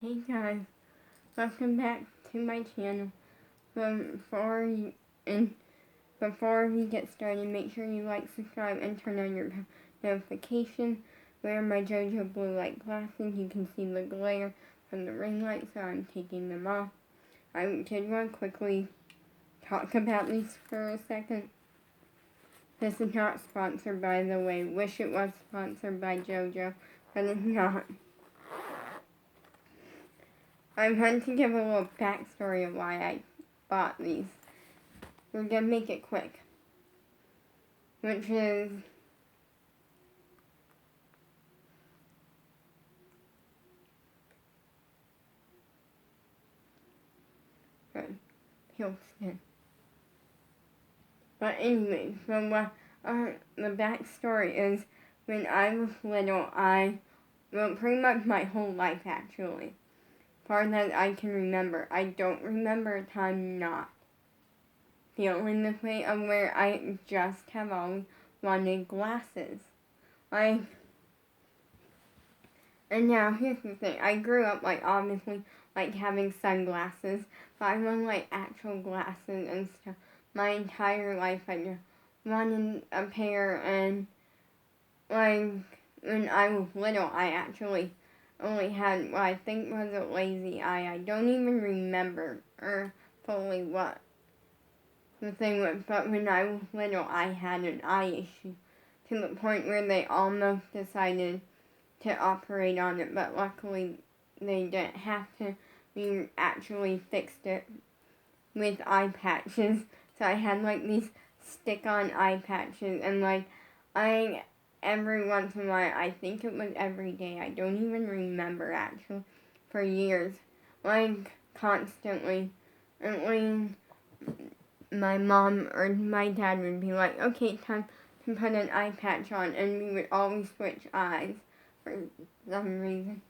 Hey guys, welcome back to my channel. And before we get started, make sure you like, subscribe, and turn on your notifications. Wear my JoJo blue light glasses. You can see the glare from the ring light, so I'm taking them off. I did want to quickly talk about these for a second. This is not sponsored, by the way. Wish it was sponsored by JoJo, but it's not. I want to give a little backstory of why I bought these. We're gonna make it quick. Which is good. Peel skin. But anyway, so what the backstory is when I was little, pretty much my whole life actually. Far that I can remember. I don't remember a time not feeling this way of where I just have always wanted glasses. And now here's the thing. I grew up obviously having sunglasses, but I want actual glasses and stuff. My entire life I just wanted a pair, and when I was little I actually only had what I think was a lazy eye. I don't even remember fully what the thing was, but when I was little I had an eye issue to the point where they almost decided to operate on it, but luckily they didn't have to. We actually fixed it with eye patches. So I had these stick-on eye patches, and every once in a while, I think it was every day, I don't even remember actually, for years, constantly, and when my mom or my dad would be like, okay, time to put an eye patch on, and we would always switch eyes for some reason.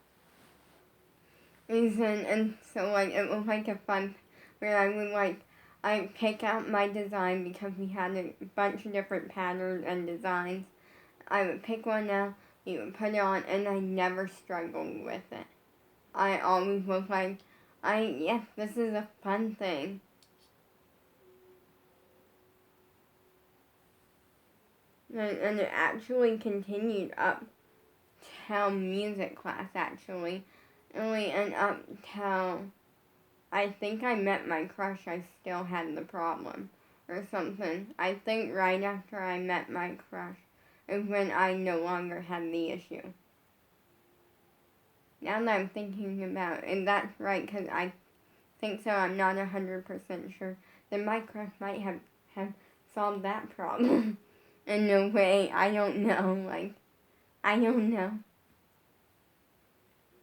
And so it was a fun where I would I pick out my design because we had a bunch of different patterns and designs. I would pick one out, we would put it on, and I never struggled with it. I always was yes, this is a fun thing. And it actually continued up till music class, actually. And up till I think I met my crush, I still had the problem or something. I think right after I met my crush is when I no longer had the issue. Now that I'm thinking about it, and that's right, because I think so, I'm not 100% sure, then my crush might have solved that problem in a way. I don't know, I don't know.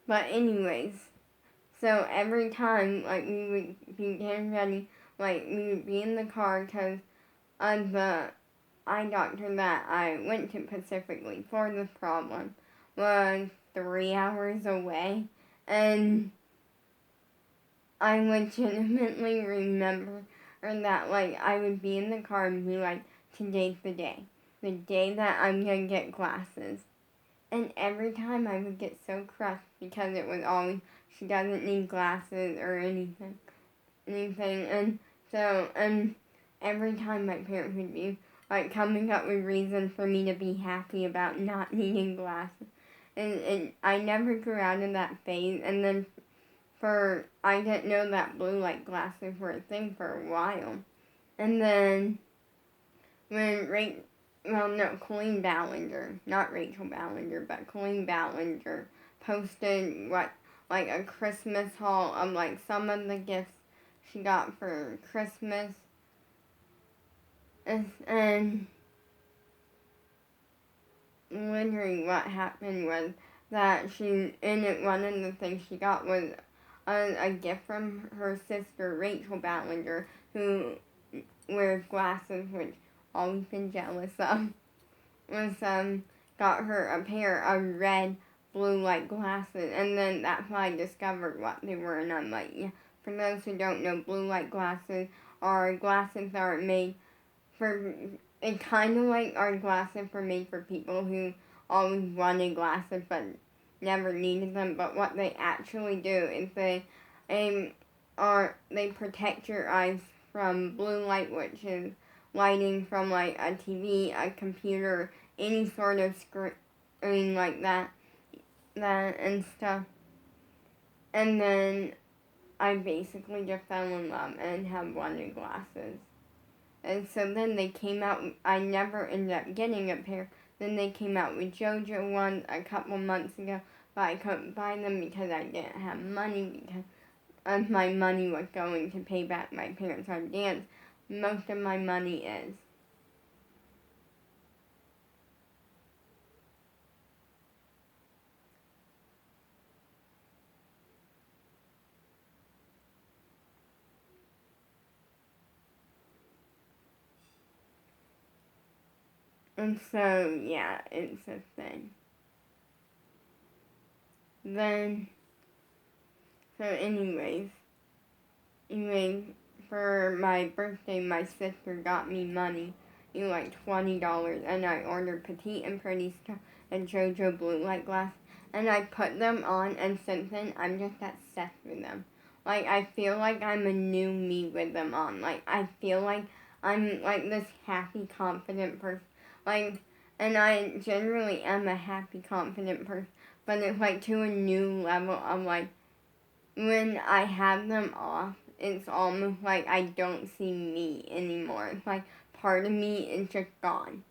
But anyways, so every time, we would be getting ready, we would be in the car because of the eye doctor that I went to specifically for this problem was 3 hours away, and I legitimately remember that, I would be in the car and be like, today's the day that I'm gonna get glasses. And every time I would get so crushed because it was always, she doesn't need glasses or anything. And so, every time my parents would be, coming up with reasons for me to be happy about not needing glasses. And I never grew out of that phase. And then I didn't know that blue light glasses were a thing for a while. And then when Colleen Ballinger, not Rachel Ballinger, but Colleen Ballinger posted a Christmas haul of some of the gifts she got for Christmas. And literally what happened was that one of the things she got was a gift from her sister, Rachel Ballinger, who wears glasses, which I've always been jealous of, got her a pair of red blue light glasses, and then that's how I discovered what they were, and I'm like, yeah, for those who don't know, blue light glasses are glasses that are made for, our glasses are made for people who always wanted glasses but never needed them, but what they actually do is they protect your eyes from blue light, which is lighting from like a TV, a computer, any sort of screen like that and stuff. And then I basically just fell in love and have wanted glasses. And so then they came out, I never ended up getting a pair. Then they came out with JoJo ones a couple months ago, but I couldn't buy them because I didn't have money, because my money was going to pay back my parents on dance. Most of my money is. And so, yeah, it's a thing. Then, so anyways, for my birthday, my sister got me money, like $20, and I ordered Petite and Pretty Star and JoJo blue light glass, and I put them on, and since then, I'm just obsessed with them. Like, I feel like I'm a new me with them on. Like, I feel like I'm, like, this happy, confident person. Like, and I generally am a happy, confident person, but it's, like, to a new level of, like, when I have them off, it's almost like I don't see me anymore. It's like part of me is just gone.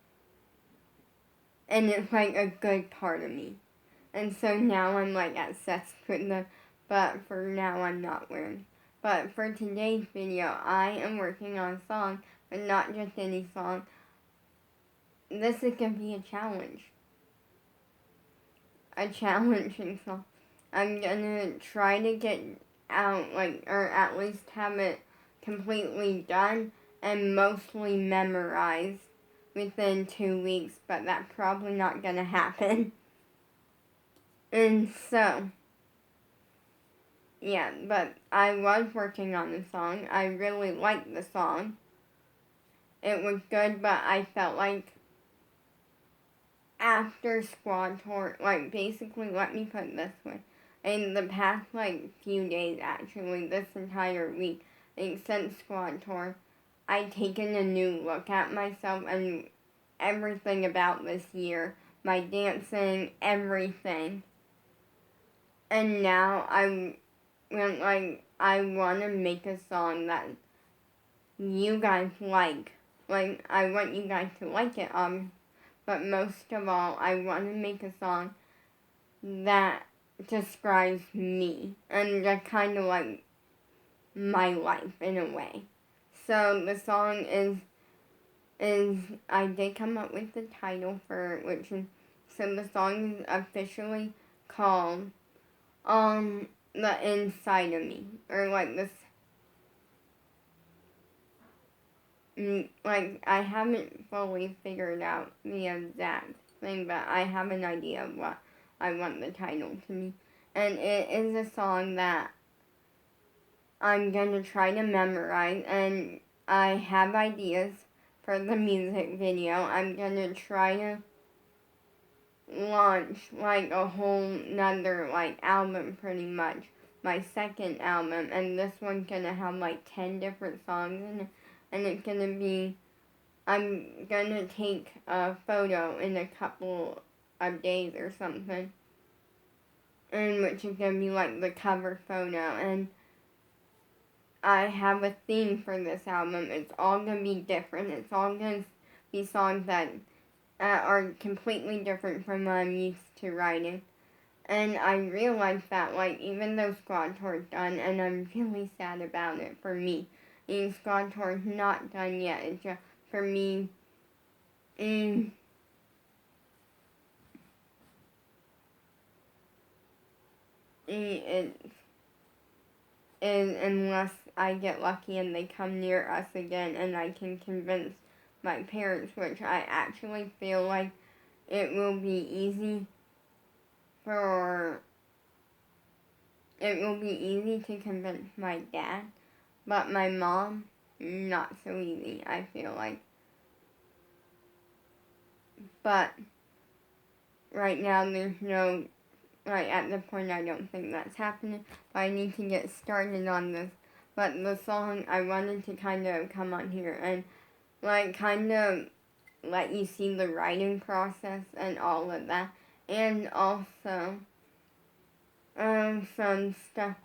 And it's like a good part of me. And so now I'm like obsessed with them, but for now I'm not wearing. But for today's video, I am working on a song, but not just any song. This is going to be a challenge. A challenging song. I'm going to try to get out, like, or at least have it completely done and mostly memorized within 2 weeks, but that's probably not gonna happen. And so, yeah, but I was working on the song. I really liked the song. It was good, but I felt like after Squad Tour, like, basically, let me put it this way. In the past, like, few days, actually, this entire week, like, since Squad Tour, I've taken a new look at myself and everything about this year. My dancing, everything. And now I want to make a song that you guys like. Like, I want you guys to like it, but most of all, I want to make a song that describes me and just kind of like my life in a way. So the song is I did come up with the title for it, which is, so the song is officially called The Inside of Me, or like this, like I haven't fully figured out the exact thing, but I have an idea of what I want the title to be. And it is a song that I'm gonna try to memorize, and I have ideas for the music video. I'm gonna try to launch like a whole nother like album, pretty much, my second album, and this one's gonna have like 10 different songs in it, and it's gonna be, I'm gonna take a photo in a couple of days or something, and which is gonna be like the cover photo, and I have a theme for this album. It's all gonna be different. It's all gonna be songs that are completely different from what I'm used to writing. And I realized that, like, even though Squad Tour's done, and I'm really sad about it for me, and Squad Tour's not done yet. It's just, for me, unless I get lucky and they come near us again and I can convince my parents, which I actually feel like it will be easy to convince my dad, but my mom, not so easy, I feel like. But right now there's no like, at the point I don't think that's happening, but I need to get started on this. But the song, I wanted to kind of come on here and, like, kind of let you see the writing process and all of that. And also, some stuff.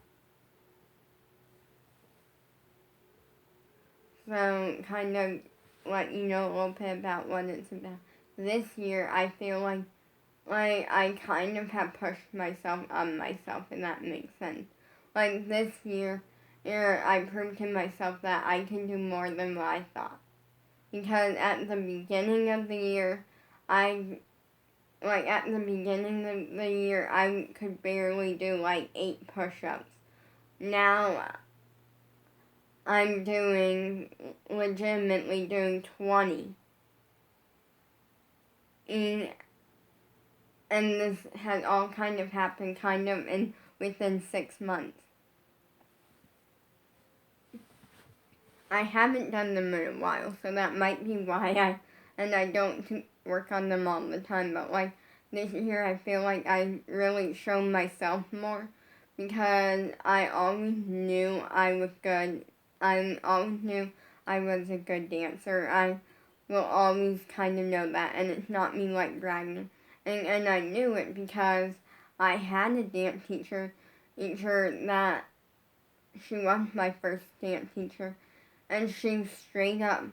So, kind of let you know a little bit about what it's about. This year, I feel like I kind of have pushed myself on myself, if that makes sense. Like, this year, I proved to myself that I can do more than what I thought. Because at the beginning of the year, I could barely do, like, 8 push-ups. Now, I'm legitimately doing 20. And this has all kind of happened within 6 months. I haven't done them in a while, so that might be why I don't work on them all the time, but like this year I feel like I really shown myself more because I always knew I was good. I always knew I was a good dancer. I will always kind of know that, and it's not me like bragging. And I knew it because I had a dance teacher that she was my first dance teacher, and she straight up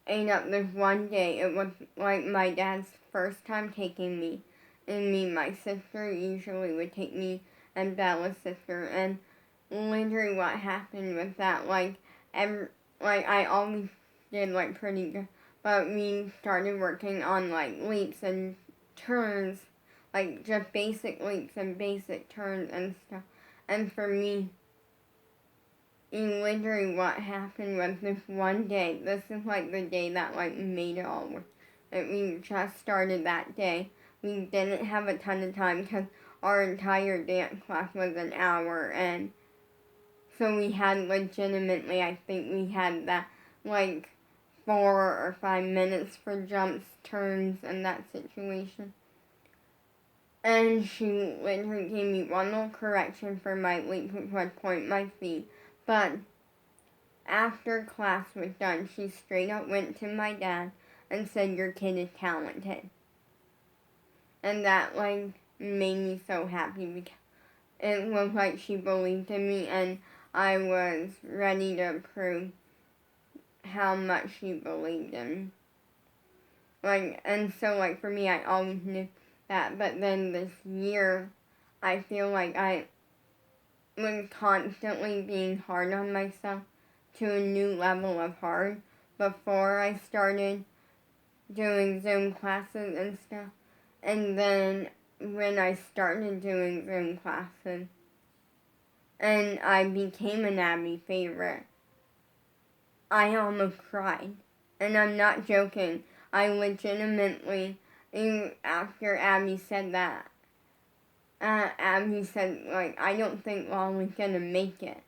ate up this one day. It was like my dad's first time taking me, and my sister usually would take me, and Bella's sister, and literally what happened was that I always did like pretty good, but we started working on like leaps and turns, like just basic leaps and basic turns and stuff. And for me, literally what happened was this one day, this is like the day that like made it all work. And we just started that day. We didn't have a ton of time because our entire dance class was an hour, and so we had legitimately, I think we had that like 4 or 5 minutes for jumps, turns, and that situation. And she literally gave me one little correction for my leap, which was point my feet. But after class was done, she straight up went to my dad and said, "Your kid is talented." And that like made me so happy because it was like she believed in me, and I was ready to prove how much she believed in me. And so for me, I always knew that. But then this year, I feel like I was constantly being hard on myself to a new level of hard before I started doing Zoom classes and stuff. And then when I started doing Zoom classes and I became an Abby favorite, I almost cried. And I'm not joking. I legitimately, after Abby said that, Abby said, I don't think Wally's gonna make it.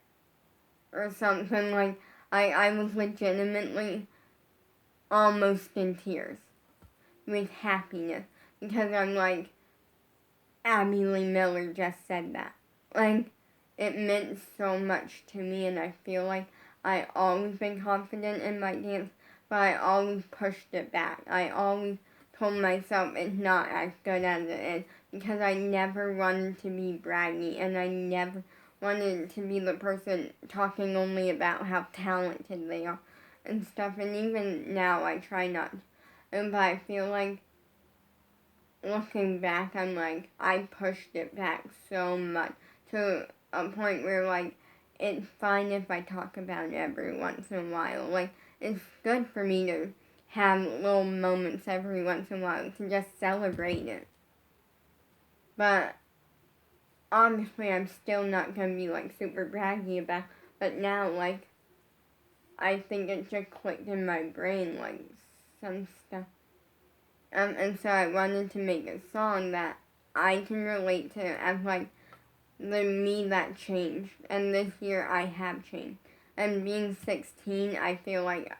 Or something, I was legitimately almost in tears with happiness. Because I'm like, Abby Lee Miller just said that. It meant so much to me, and I feel like I always been confident in my dance, but I always pushed it back. I always told myself it's not as good as it is, because I never wanted to be braggy, and I never wanted to be the person talking only about how talented they are and stuff. And even now, I try not to. But I feel like, looking back, I'm like, I pushed it back so much to a point where, it's fine if I talk about it every once in a while. It's good for me to have little moments every once in a while to just celebrate it. But obviously, I'm still not gonna be, super braggy about it. But now, I think it just clicked in my brain, some stuff. And so I wanted to make a song that I can relate to as, the me that changed. And this year I have changed. And being 16, I feel like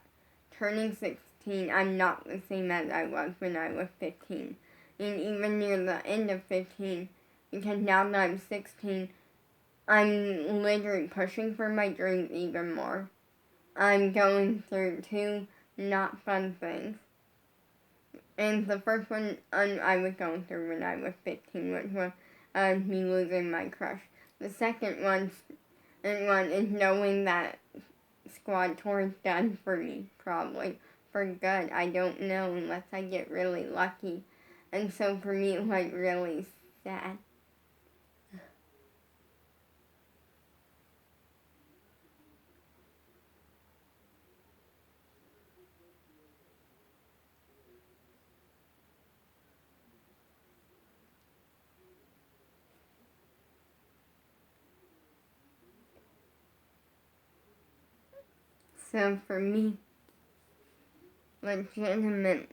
turning 16, I'm not the same as I was when I was 15. And even near the end of 15, because now that I'm 16, I'm literally pushing for my dreams even more. I'm going through two not fun things. And the first one I was going through when I was 15, which was me losing my crush. The second one is knowing that squad tour is done for me, probably. For good. I don't know unless I get really lucky. And so for me, it was really sad. So for me, legitimately,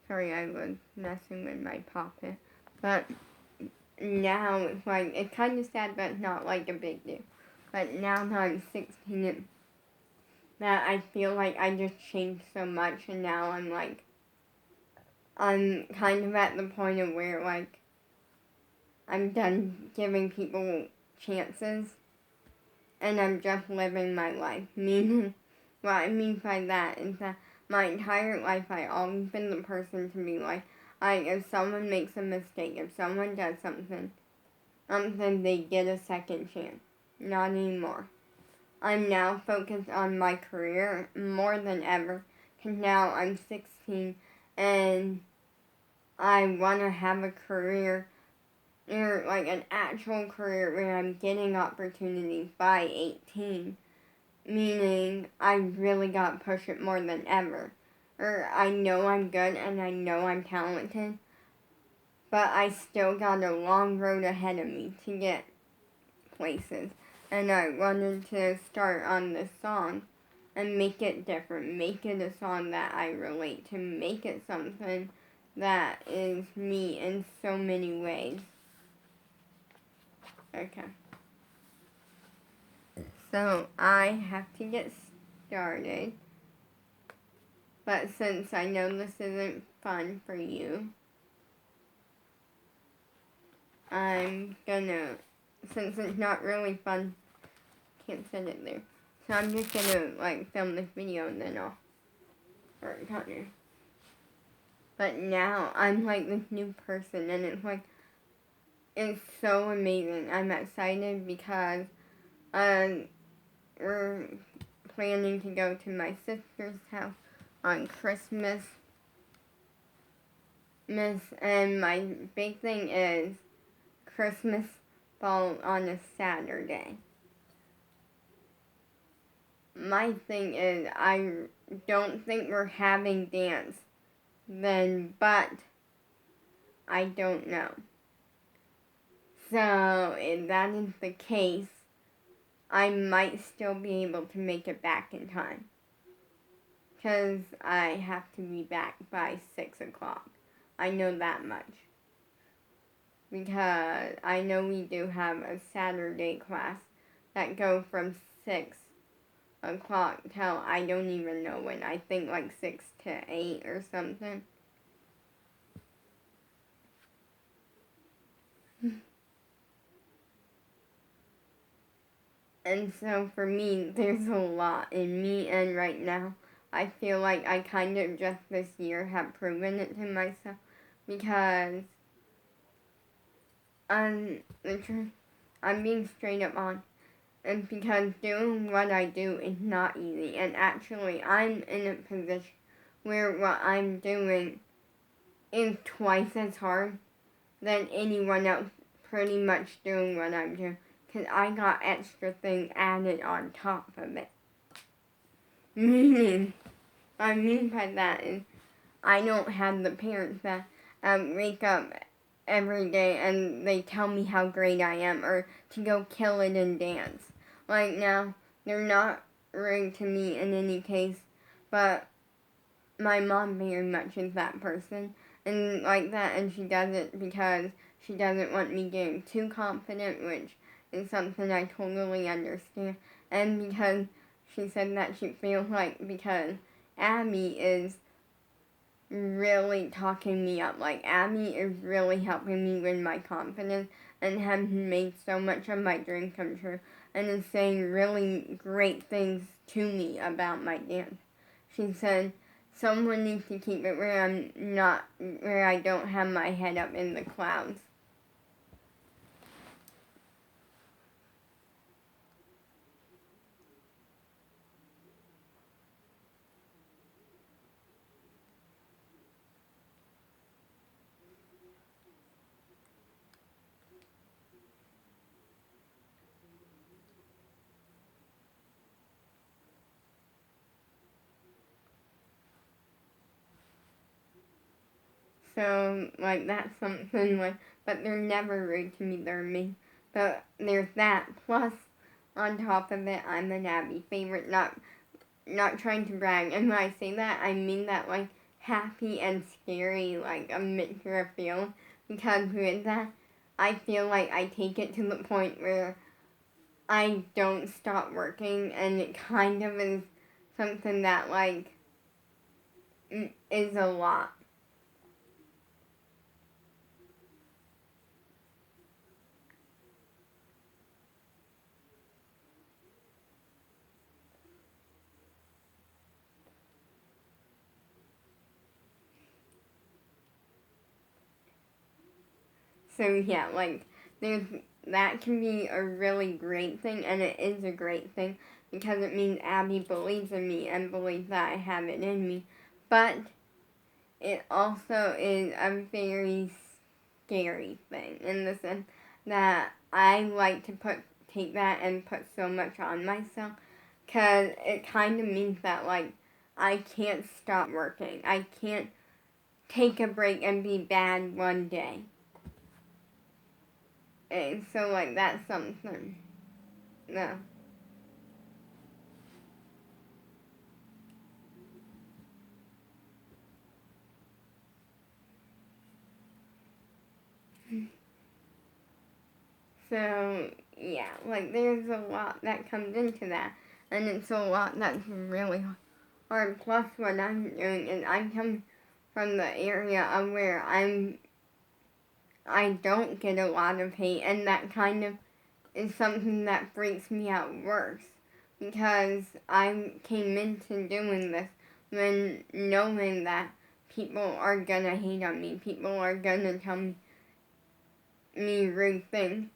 sorry, I was messing with my pocket, but now it's like, it's kind of sad, but it's not like a big deal. But now that I'm 16, that I feel like I just changed so much, and now I'm kind of at the point of where, like, I'm done giving people chances, and I'm just living my life. Meaning, what I mean by that is that my entire life I've always been the person to be like, if someone makes a mistake, if someone does something, they get a second chance. Not anymore. I'm now focused on my career more than ever, because now I'm 16 and I want to have a career, or like an actual career where I'm getting opportunities by 18. Meaning, I really got to push it more than ever. Or I know I'm good and I know I'm talented, but I still got a long road ahead of me to get places. And I wanted to start on this song and make it different. Make it a song that I relate to. Make it something that is me in so many ways. Okay. So I have to get started. But since I know this isn't fun for you, I'm gonna, since it's not really fun, can't send it there. So I'm just gonna like film this video and then I'll start talking. But now I'm like this new person and it's so amazing. I'm excited because we're planning to go to my sister's house on Christmas. And my big thing is Christmas falls on a Saturday. My thing is I don't think we're having dance then, but I don't know. So if that is the case, I might still be able to make it back in time. Because I have to be back by 6 o'clock. I know that much. Because I know we do have a Saturday class that goes from 6 o'clock till I don't even know when. I think like 6 to 8 or something. And so for me, there's a lot in me, and right now, I feel like I kind of just this year have proven it to myself, because I'm being straight up on, and because doing what I do is not easy, and actually I'm in a position where what I'm doing is twice as hard than anyone else pretty much doing what I'm doing. Because I got extra things added on top of it. Meaning, what I mean by that is, I don't have the parents that wake up every day and they tell me how great I am, or to go kill it and dance. Like now, they're not rude to me in any case, but my mom very much is that person. And like that, and she does it because she doesn't want me getting too confident, which is something I totally understand. And because she said that she feels like because Abby is really talking me up. Like, Abby is really helping me with my confidence and has made so much of my dream come true and is saying really great things to me about my dance. She said, someone needs to keep it where I don't have my head up in the clouds. So, like, that's something, like, but they're never rude to me, they're mean. But there's that, plus, on top of it, I'm an Abby favorite, not trying to brag. And when I say that, I mean that, like, happy and scary, like, a mixture of feelings. Because with that, I feel like I take it to the point where I don't stop working, and it kind of is something that, like, is a lot. So yeah, like there's that can be a really great thing, and it is a great thing because it means Abby believes in me and believes that I have it in me. But it also is a very scary thing in the sense that I like to take that and put so much on myself because it kind of means that like I can't stop working. I can't take a break and be bad one day. And so like that's something. No. So yeah, like there's a lot that comes into that, and it's a lot that's really hard. Plus, what I'm doing is I come from the area of where I don't get a lot of hate, and that kind of is something that freaks me out worse because I came into doing this when knowing that people are gonna hate on me, people are gonna tell me rude things.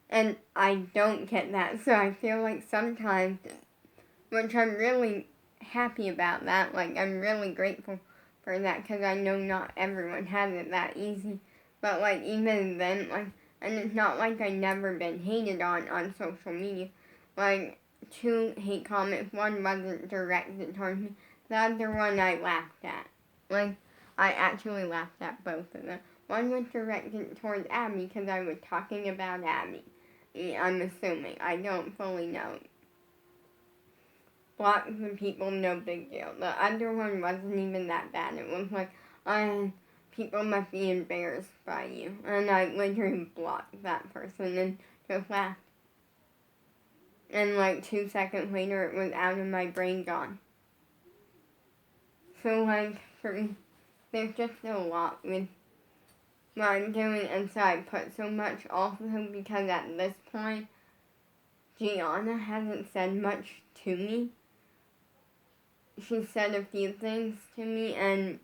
And I don't get that, so I feel like sometimes, which I'm really happy about that, like I'm really grateful for that because I know not everyone has it that easy. But like even then, like, and it's not like I never been hated on social media. Like two hate comments, one wasn't directed towards me, the other one I laughed at. Like I actually laughed at both of them. One was directed towards Abby because I was talking about Abby. I'm assuming. I don't fully know. Lots of people, no big deal. The other one wasn't even that bad. It was like, people must be embarrassed by you. And I literally blocked that person and just laughed. And like 2 seconds later, it was out of my brain, gone. So like, there's just a lot with what I'm doing, and so I put so much also because at this point, Gianna hasn't said much to me. She said a few things to me and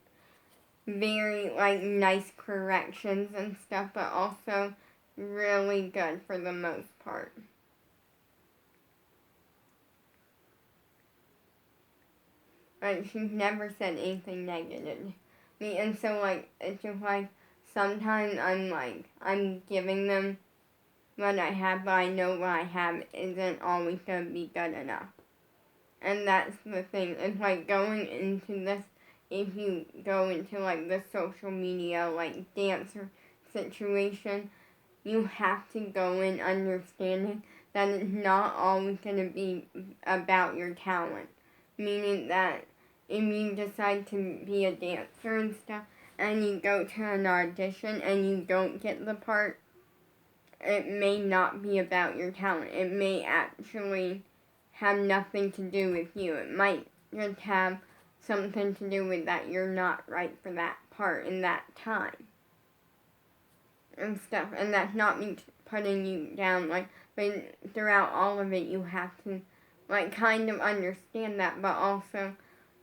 very like nice corrections and stuff, but also really good for the most part. Like she's never said anything negative to me, and so like it's just like sometimes I'm giving them what I have, but I know what I have isn't always gonna be good enough. And that's the thing. It's like going into this, if you go into like the social media, like dancer situation, you have to go in understanding that it's not always going to be about your talent. Meaning that if you decide to be a dancer and stuff, and you go to an audition and you don't get the part, it may not be about your talent. It may actually have nothing to do with you. It might just have something to do with that you're not right for that part in that time and stuff. And that's not me putting you down, like, but throughout all of it you have to, like, kind of understand that, but also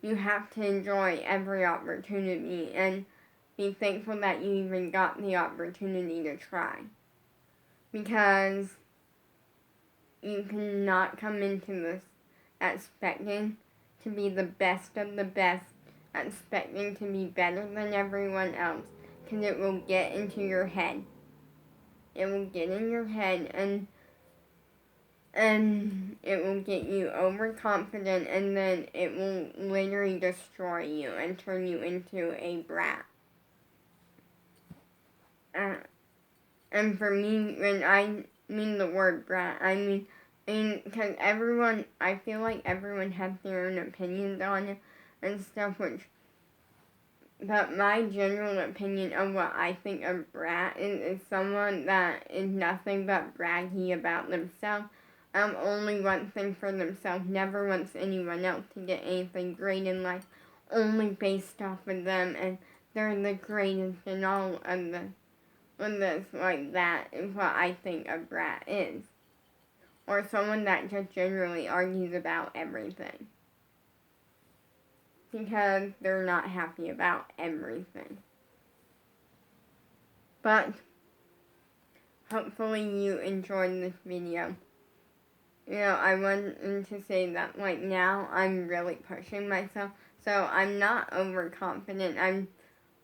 you have to enjoy every opportunity and be thankful that you even got the opportunity to try. Because you cannot come into this expecting to be the best of the best, expecting to be better than everyone else, because it will get into your head. It will get in your head, and it will get you overconfident, and then it will literally destroy you and turn you into a brat. And for me, when I mean the word brat, I mean, because I feel like everyone has their own opinions on it and stuff, but my general opinion of what I think a brat is someone that is nothing but braggy about themselves, only wants things for themselves, never wants anyone else to get anything great in life, only based off of them, and they're the greatest in all of this. When this, like, that is what I think a brat is. Or someone that just generally argues about everything. Because they're not happy about everything. But, hopefully you enjoyed this video. I wanted to say that, like, now I'm really pushing myself. So I'm not overconfident.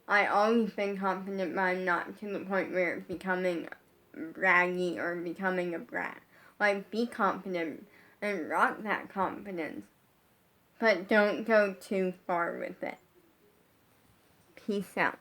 I always been confident, but I'm not to the point where it's becoming braggy or becoming a brat. Like, be confident and rock that confidence, but don't go too far with it. Peace out.